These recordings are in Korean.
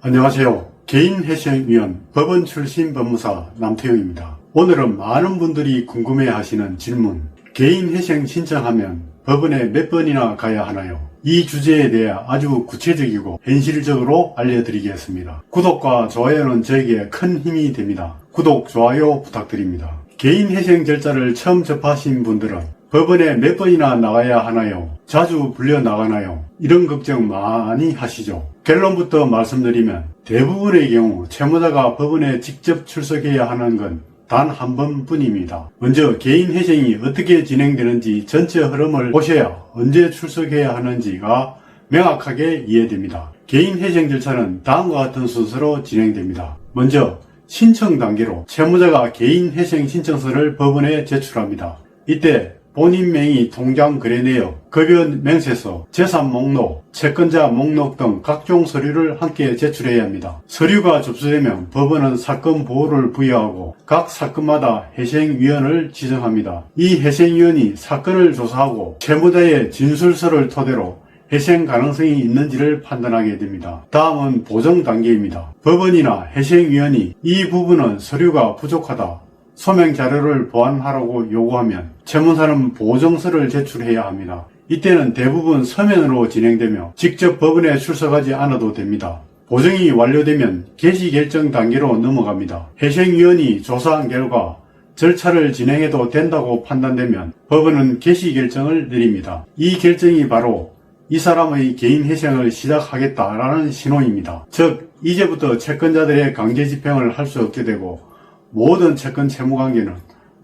안녕하세요. 개인회생위원 법원 출신 법무사 남태용입니다. 오늘은 많은 분들이 궁금해하시는 질문, 개인회생 신청하면 법원에 몇 번이나 가야 하나요? 이 주제에 대해 아주 구체적이고 현실적으로 알려드리겠습니다. 구독과 좋아요는 저에게 큰 힘이 됩니다. 구독, 좋아요 부탁드립니다. 개인회생 절차를 처음 접하신 분들은 법원에 몇 번이나 나가야 하나요? 자주 불려 나가나요? 이런 걱정 많이 하시죠. 결론부터 말씀드리면 대부분의 경우 채무자가 법원에 직접 출석해야 하는 건 단 한 번뿐입니다. 먼저 개인회생이 어떻게 진행되는지 전체 흐름을 보셔야 언제 출석해야 하는지가 명확하게 이해됩니다. 개인회생 절차는 다음과 같은 순서로 진행됩니다. 먼저 신청 단계로 채무자가 개인회생 신청서를 법원에 제출합니다. 이때 본인 명의 통장 거래 내역, 급여 명세서, 재산 목록, 채권자 목록 등 각종 서류를 함께 제출해야 합니다. 서류가 접수되면 법원은 사건 보호를 부여하고 각 사건마다 회생위원을 지정합니다. 이 회생위원이 사건을 조사하고 채무자의 진술서를 토대로 회생 가능성이 있는지를 판단하게 됩니다. 다음은 보정 단계입니다. 법원이나 회생위원이 이 부분은 서류가 부족하다, 소명 자료를 보완하라고 요구하면 채무사는 보정서를 제출해야 합니다. 이때는 대부분 서면으로 진행되며 직접 법원에 출석하지 않아도 됩니다. 보정이 완료되면 개시결정 단계로 넘어갑니다. 회생위원이 조사한 결과 절차를 진행해도 된다고 판단되면 법원은 개시결정을 내립니다. 이 결정이 바로 이 사람의 개인회생을 시작하겠다라는 신호입니다. 즉, 이제부터 채권자들의 강제집행을 할 수 없게 되고 모든 채권 채무관계는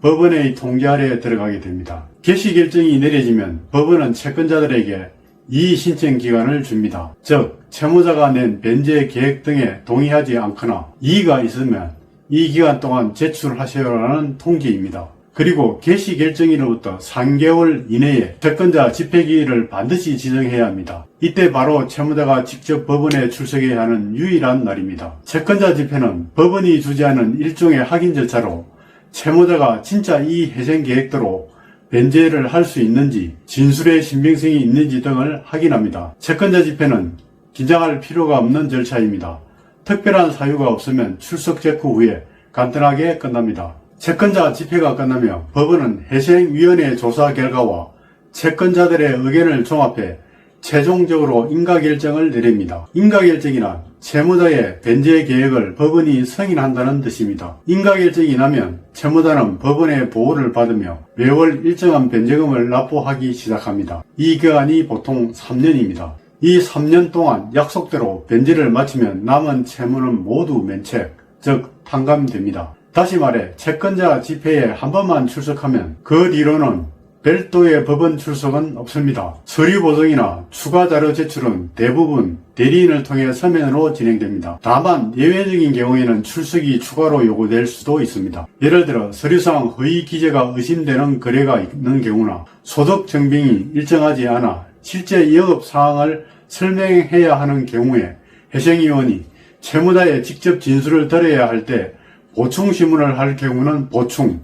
법원의 통제 아래에 들어가게 됩니다. 개시결정이 내려지면 법원은 채권자들에게 이의 신청 기간을 줍니다. 즉, 채무자가 낸 변제 계획 등에 동의하지 않거나 이의가 있으면 이 기간 동안 제출하셔라는 통지입니다. 그리고 개시결정일로부터 3개월 이내에 채권자 집회기일을 반드시 지정해야 합니다. 이때 바로 채무자가 직접 법원에 출석해야 하는 유일한 날입니다. 채권자 집회는 법원이 주재하는 일종의 확인 절차로 채무자가 진짜 이 회생 계획대로 변제를 할 수 있는지, 진술의 신빙성이 있는지 등을 확인합니다. 채권자 집회는 긴장할 필요가 없는 절차입니다. 특별한 사유가 없으면 출석 체크 후에 간단하게 끝납니다. 채권자 집회가 끝나며 법원은 회생위원회 조사 결과와 채권자들의 의견을 종합해 최종적으로 인가결정을 내립니다. 인가결정이란 채무자의 변제 계획을 법원이 승인한다는 뜻입니다. 인가결정이 나면 채무자는 법원의 보호를 받으며 매월 일정한 변제금을 납부하기 시작합니다. 이 기간이 보통 3년입니다. 이 3년 동안 약속대로 변제를 마치면 남은 채무는 모두 면책, 즉 탕감됩니다. 다시 말해 채권자 집회에 한 번만 출석하면 그 뒤로는 별도의 법원 출석은 없습니다. 서류 보정이나 추가 자료 제출은 대부분 대리인을 통해 서면으로 진행됩니다. 다만 예외적인 경우에는 출석이 추가로 요구될 수도 있습니다. 예를 들어 서류상 허위 기재가 의심되는 거래가 있는 경우나 소득 증빙이 일정하지 않아 실제 영업 사항을 설명해야 하는 경우에 회생위원이 채무자의 직접 진술을 들어야 할 때 보충신문을 할 경우는 보충,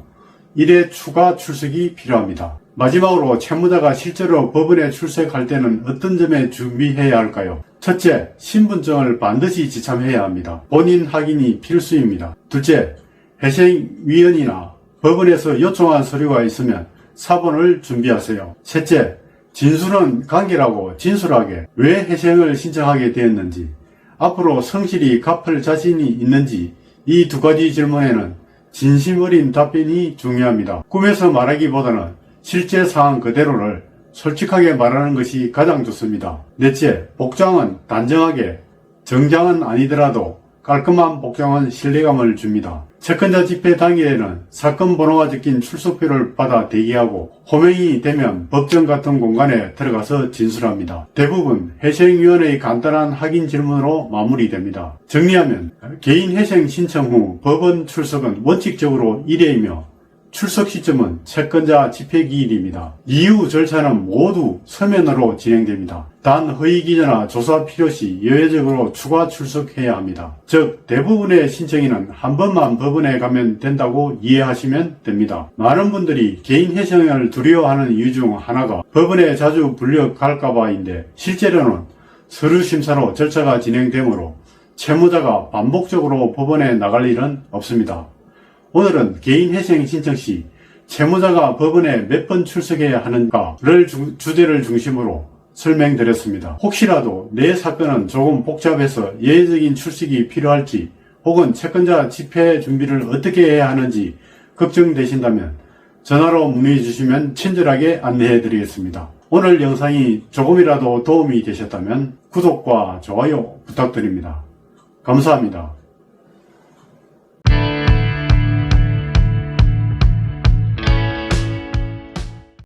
1회 추가 출석이 필요합니다. 마지막으로 채무자가 실제로 법원에 출석할 때는 어떤 점에 준비해야 할까요? 첫째, 신분증을 반드시 지참해야 합니다. 본인 확인이 필수입니다. 둘째, 회생위원이나 법원에서 요청한 서류가 있으면 사본을 준비하세요. 셋째, 진술은 간결하고 진솔하게 왜 회생을 신청하게 되었는지, 앞으로 성실히 갚을 자신이 있는지, 이 두 가지 질문에는 진심 어린 답변이 중요합니다. 꿈에서 말하기보다는 실제 상황 그대로를 솔직하게 말하는 것이 가장 좋습니다. 넷째, 복장은 단정하게, 정장은 아니더라도 깔끔한 복장은 신뢰감을 줍니다. 채권자 집회 당일에는 사건 번호가 적힌 출석표를 받아 대기하고 호명이 되면 법정 같은 공간에 들어가서 진술합니다. 대부분 회생위원회의 간단한 확인 질문으로 마무리됩니다. 정리하면 개인회생 신청 후 법원 출석은 원칙적으로 1회이며 출석 시점은 채권자 집회기일입니다. 이후 절차는 모두 서면으로 진행됩니다. 단 허위기재나 조사 필요시 예외적으로 추가 출석해야 합니다. 즉 대부분의 신청인은 한 번만 법원에 가면 된다고 이해하시면 됩니다. 많은 분들이 개인회생을 두려워하는 이유 중 하나가 법원에 자주 불려갈까봐인데 실제로는 서류심사로 절차가 진행되므로 채무자가 반복적으로 법원에 나갈 일은 없습니다. 오늘은 개인회생 신청 시 채무자가 법원에 몇 번 출석해야 하는가를 주제를 중심으로 설명드렸습니다. 혹시라도 내 사건은 조금 복잡해서 예외적인 출석이 필요할지 혹은 채권자 집회 준비를 어떻게 해야 하는지 걱정되신다면 전화로 문의해 주시면 친절하게 안내해 드리겠습니다. 오늘 영상이 조금이라도 도움이 되셨다면 구독과 좋아요 부탁드립니다. 감사합니다.